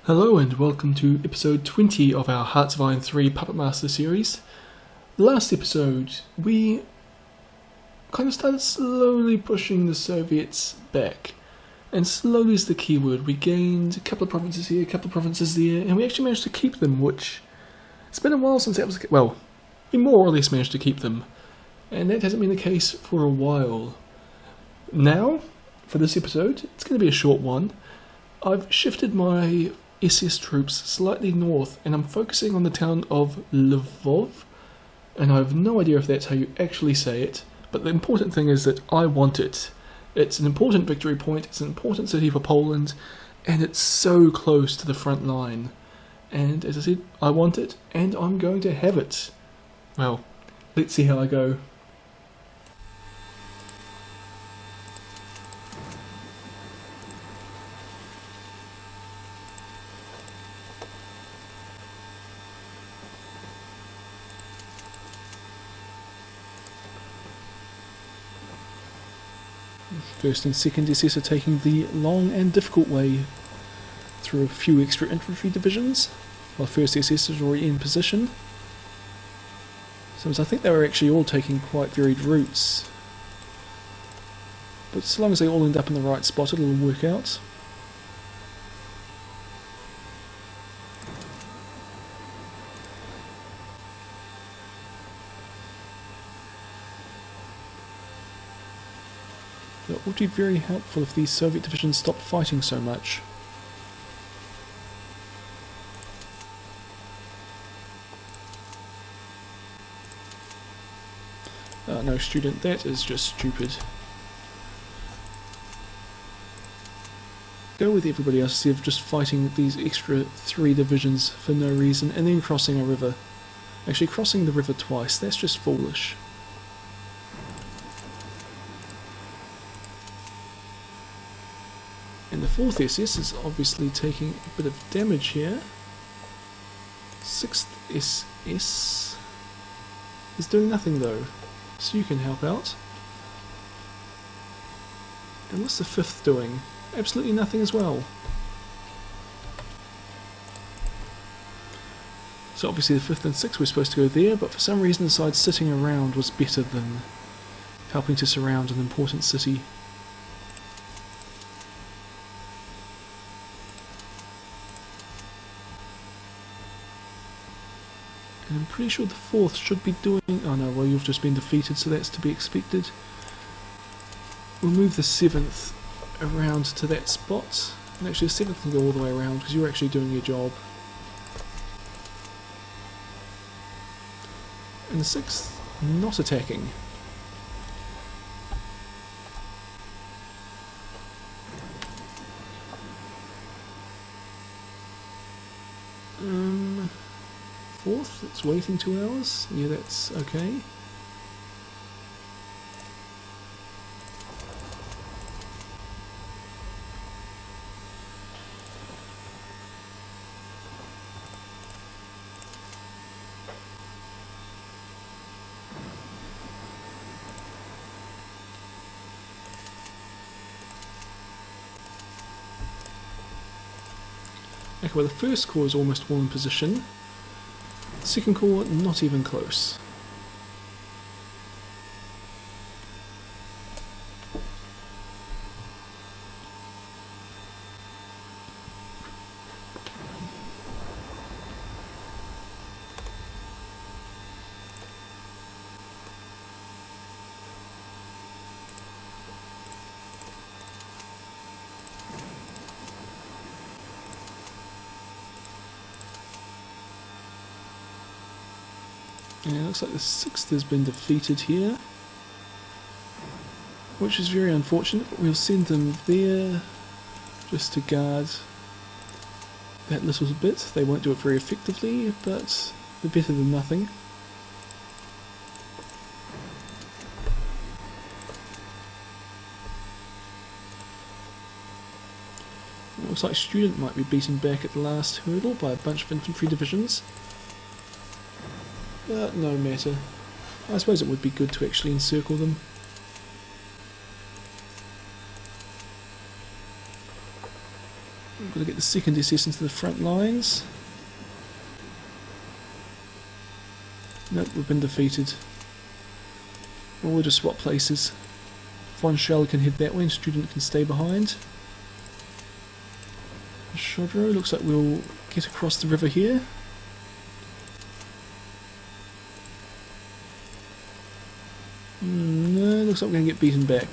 Hello and welcome to episode 20 of our Hearts of Iron 3 Puppet Master series. Last episode, we kind of started slowly pushing the Soviets back. And slowly is the key word. We gained a couple of provinces here, a couple of provinces there, and we actually managed to keep them, which... It's been a while since that was... Well, we more or less managed to keep them. And that hasn't been the case for a while. Now, for this episode, it's going to be a short one. I've shifted my SS troops slightly north, and I'm focusing on the town of Lvov, and I have no idea if that's how you actually say it, but the important thing is that I want it. It's an important victory point, it's an important city for Poland, and it's so close to the front line. And as I said, I want it, and I'm going to have it. Well, let's see how I go. First and second SS are taking the long and difficult way through a few extra infantry divisions, while first SS is already in position. So I think they were actually all taking quite varied routes, but so long as they all end up in the right spot, it'll work out. It would be very helpful if these Soviet divisions stopped fighting so much. No, student, that is just stupid. Go with everybody else instead of just fighting these extra 3 divisions for no reason and then crossing a river. Actually, crossing the river twice, that's just foolish. And the 4th SS is obviously taking a bit of damage here. 6th SS is doing nothing though, so you can help out. And what's the 5th doing? Absolutely nothing as well. So obviously the 5th and 6th were supposed to go there, but for some reason decided sitting around was better than helping to surround an important city. And I'm pretty sure the 4th should be doing... Oh no, well you've just been defeated, so that's to be expected. We'll move the 7th around to that spot. And actually the 7th can go all the way around, because you're actually doing your job. And the 6th, not attacking. Fourth, it's waiting 2 hours. Yeah, that's okay. Okay, well the first corps is almost all in position. Second corps, not even close. Yeah, it looks like the 6th has been defeated here, which is very unfortunate, but we'll send them there just to guard that little bit. They won't do it very effectively, but they're better than nothing. It looks like Student might be beaten back at the last hurdle by a bunch of infantry divisions. But no matter. I suppose it would be good to actually encircle them. Got to get the second SS into the front lines. Nope, we've been defeated. Well, we'll just swap places. Von Schell can head that way and Student can stay behind. Shodro, looks like we'll get across the river here. No, looks like we're going to get beaten back.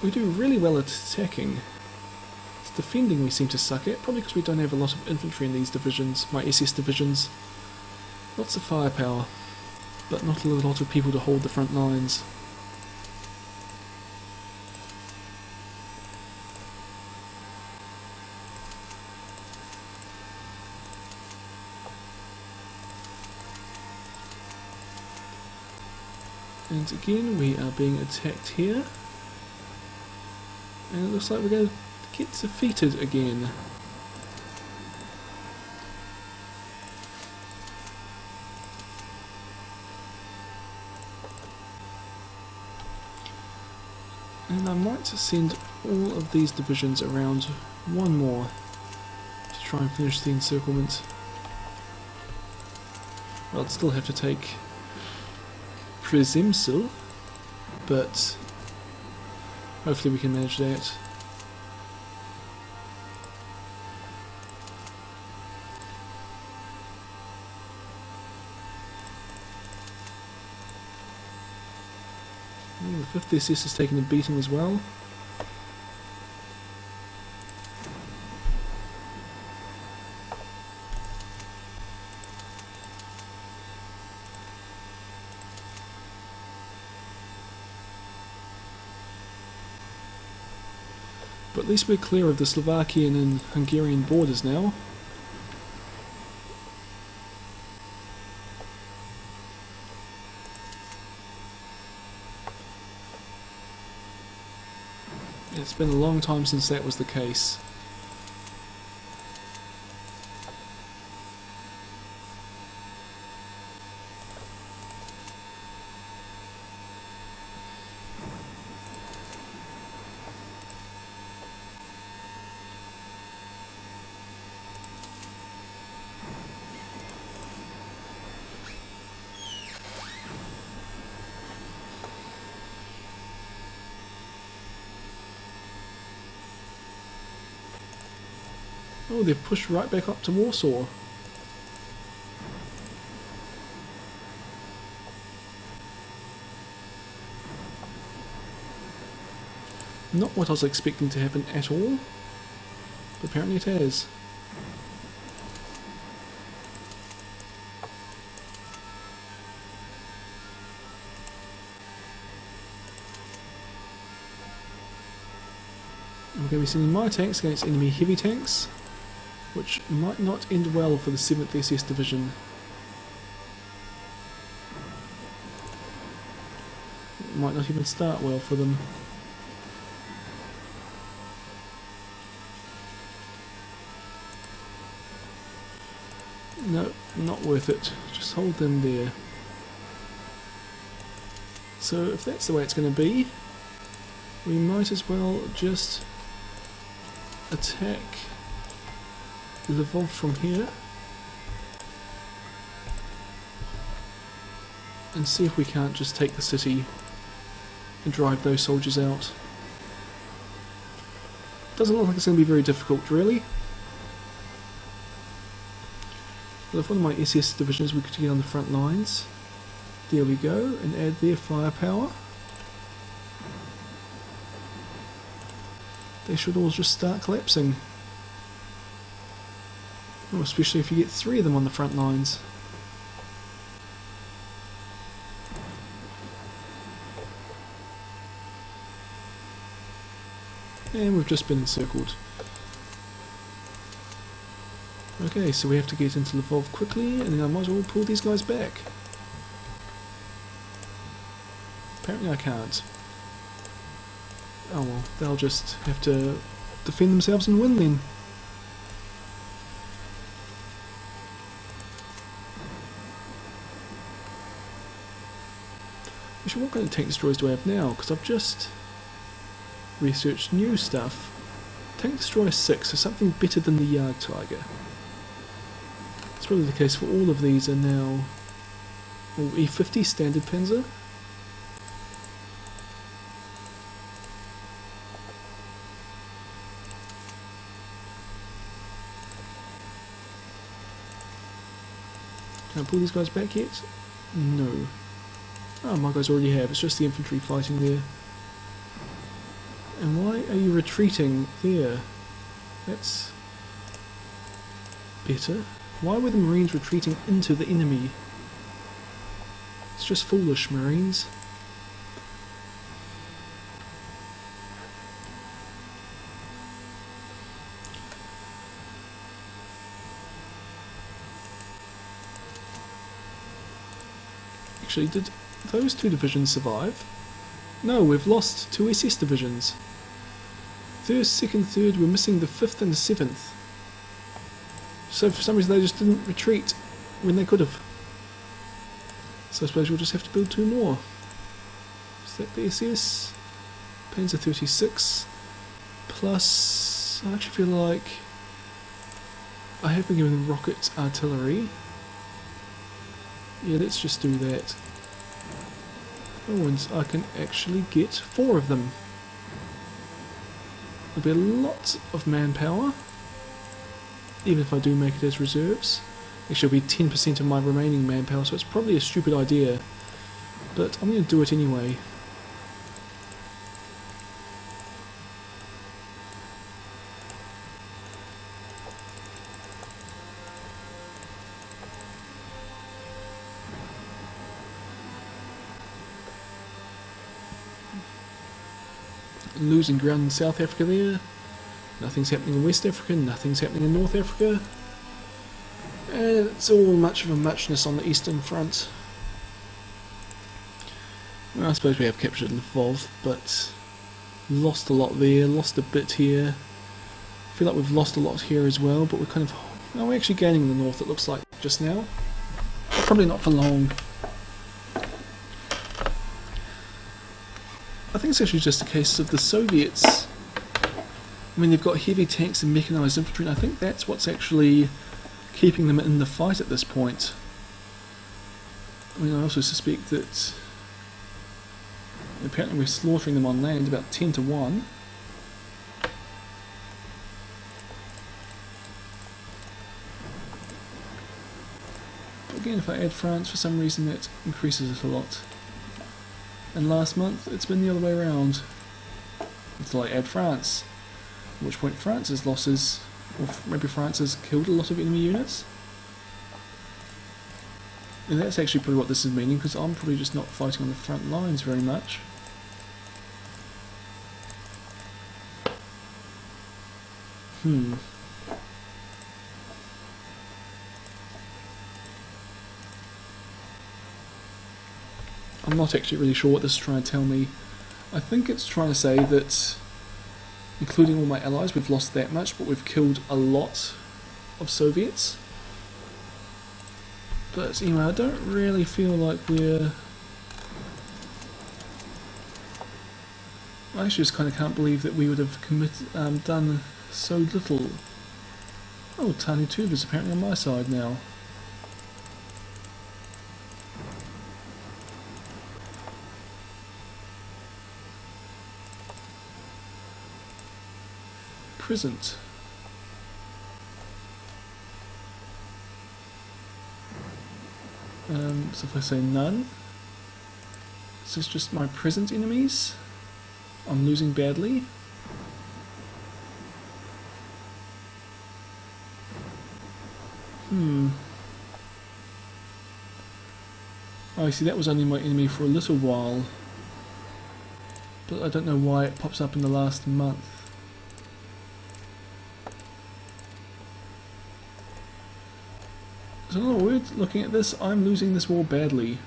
We do really well at attacking. It's defending we seem to suck at, probably because we don't have a lot of infantry in these divisions, my SS divisions. Lots of firepower, but not a lot of people to hold the front lines. And again we are being attacked here. And it looks like we're going to get defeated again. And I might send all of these divisions around one more to try and finish the encirclement. Well, I'd still have to take Przemysl, but hopefully we can manage that. The 5th SS has taken a beating as well. But at least we're clear of the Slovakian and Hungarian borders now. It's been a long time since that was the case. Oh, they've pushed right back up to Warsaw. Not what I was expecting to happen at all, but apparently it has. I'm going to be sending my tanks against enemy heavy tanks, which might not end well for the 7th SS Division. It might not even start well for them. No, not worth it. Just hold them there. So if that's the way it's going to be, we might as well just attack Lvov from here and see if we can't just take the city and drive those soldiers out. Doesn't look like it's going to be very difficult, really. Well, if one of my SS divisions we could get on the front lines, there we go, and add their firepower, they should all just start collapsing. Oh, especially if you get 3 of them on the front lines. And we've just been encircled. Okay, so we have to get into Lvov quickly, and then I might as well pull these guys back. Apparently I can't. Oh well, they'll just have to defend themselves and win then. Actually, what kind of tank destroyers do I have now? Because I've just researched new stuff. Tank destroyer 6, so something better than the Yard Tiger. It's probably the case for all of these are now E50 standard Panzer. Can I pull these guys back yet? No. Oh, my guys already have. It's just the infantry fighting there. And why are you retreating there? That's better. Why were the Marines retreating into the enemy? It's just foolish, Marines. Actually, did those two divisions survive? No, we've lost two SS divisions. 1st, 2nd, 3rd, we're missing the 5th and the 7th. So for some reason they just didn't retreat when they could have. So I suppose we'll just have to build 2 more. Is that the SS? Panzer 36. Plus, I actually feel like I have been given rocket artillery. Yeah, let's just do that. Oh, and I can actually get 4 of them. There'll be a lot of manpower, even if I do make it as reserves. Actually, it'll be 10% of my remaining manpower, so it's probably a stupid idea, but I'm going to do it anyway. Losing ground in South Africa there. Nothing's happening in West Africa, nothing's happening in North Africa. And it's all much of a muchness on the Eastern Front. Well, I suppose we have captured Lvov, but lost a lot there, lost a bit here. I feel like we've lost a lot here as well, but we're kind of... Oh, we're actually gaining in the north, it looks like, just now. Probably not for long. I think it's actually just a case of the Soviets. I mean, they've got heavy tanks and mechanised infantry, and I think that's what's actually keeping them in the fight at this point. I mean, I also suspect that apparently we're slaughtering them on land about 10 to 1. But again, if I add France, for some reason that increases it a lot. And last month, it's been the other way around. Until I add France. At which point France's losses, or maybe France has killed a lot of enemy units. And that's actually probably what this is meaning, because I'm probably just not fighting on the front lines very much. I'm not actually really sure what this is trying to tell me. I think it's trying to say that, including all my allies, we've lost that much, but we've killed a lot of Soviets. But anyway, I don't really feel like we're... I actually just kind of can't believe that we would have done so little. Oh, Tiny Tube is apparently on my side now. Present. So if I say none, is this just my present enemies? I'm losing badly. Oh, I see, that was only my enemy for a little while. But I don't know why it pops up in the last month. So we're looking at this, I'm losing this war badly.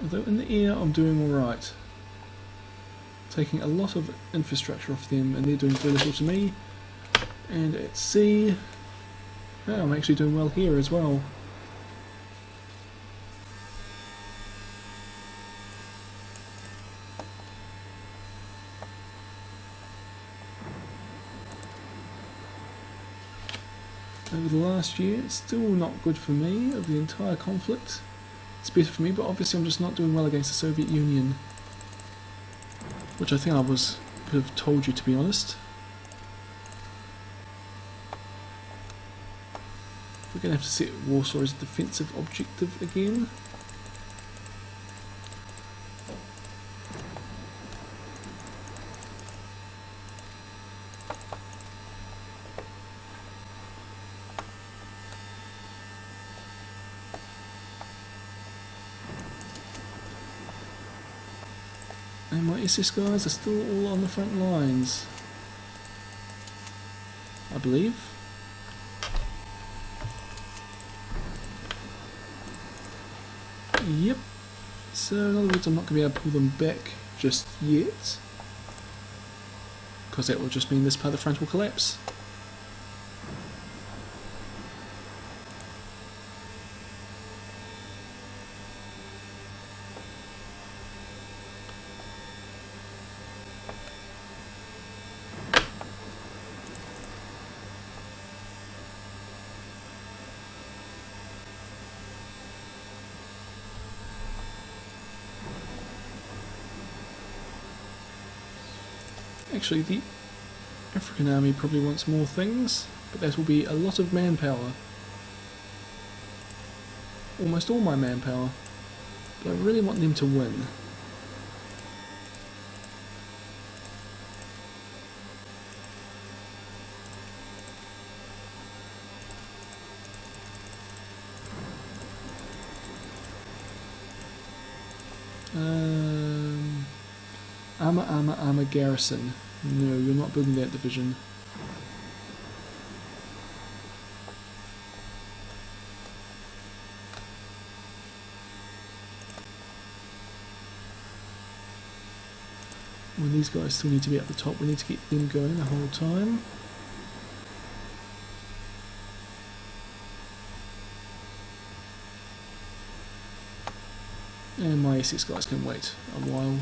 Although in the air I'm doing alright. Taking a lot of infrastructure off them and they're doing very little to me. And at sea, oh, I'm actually doing well here as well. Over the last year, it's still not good for me over the entire conflict. It's better for me, but obviously I'm just not doing well against the Soviet Union. Which I think I could have told you, to be honest. We're going to have to set Warsaw as a defensive objective again. And my SS guys are still all on the front lines, I believe. Yep. So in other words, I'm not going to be able to pull them back just yet, because that will just mean this part of the front will collapse. Actually, the African army probably wants more things, but that will be a lot of manpower. Almost all my manpower. But I really want them to win. Armour garrison. No, you're not building that division. Well, these guys still need to be at the top. We need to keep them going the whole time. And my SS guys can wait a while.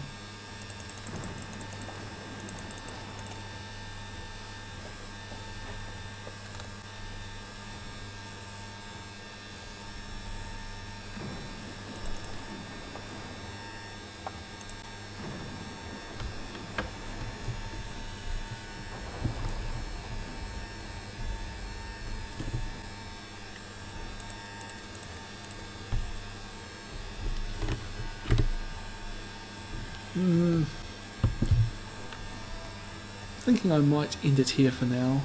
Thinking I might end it here for now.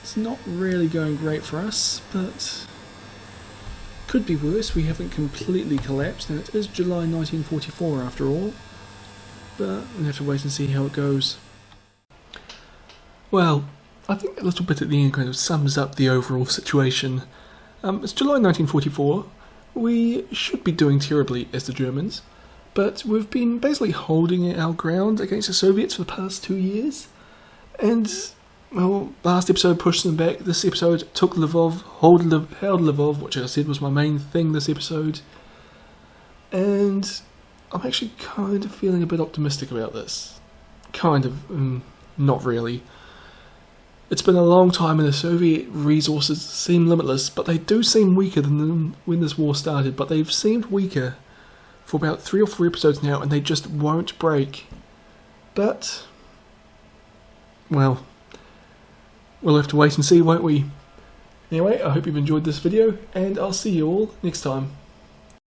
It's not really going great for us, but could be worse. We haven't completely collapsed, and it is July 1944 after all. But we'll have to wait and see how it goes. Well, I think a little bit at the end kind of sums up the overall situation. It's July 1944. We should be doing terribly as the Germans, but we've been basically holding our ground against the Soviets for the past 2 years. And, well, last episode pushed them back. This episode took Lvov, held Lvov, which I said was my main thing this episode. And I'm actually kind of feeling a bit optimistic about this. Kind of, not really. It's been a long time and the Soviet resources seem limitless, but they do seem weaker than when this war started. But they've seemed weaker for about 3 or 4 episodes now, and they just won't break. But, well, we'll have to wait and see, won't we? Anyway, I hope you've enjoyed this video, and I'll see you all next time.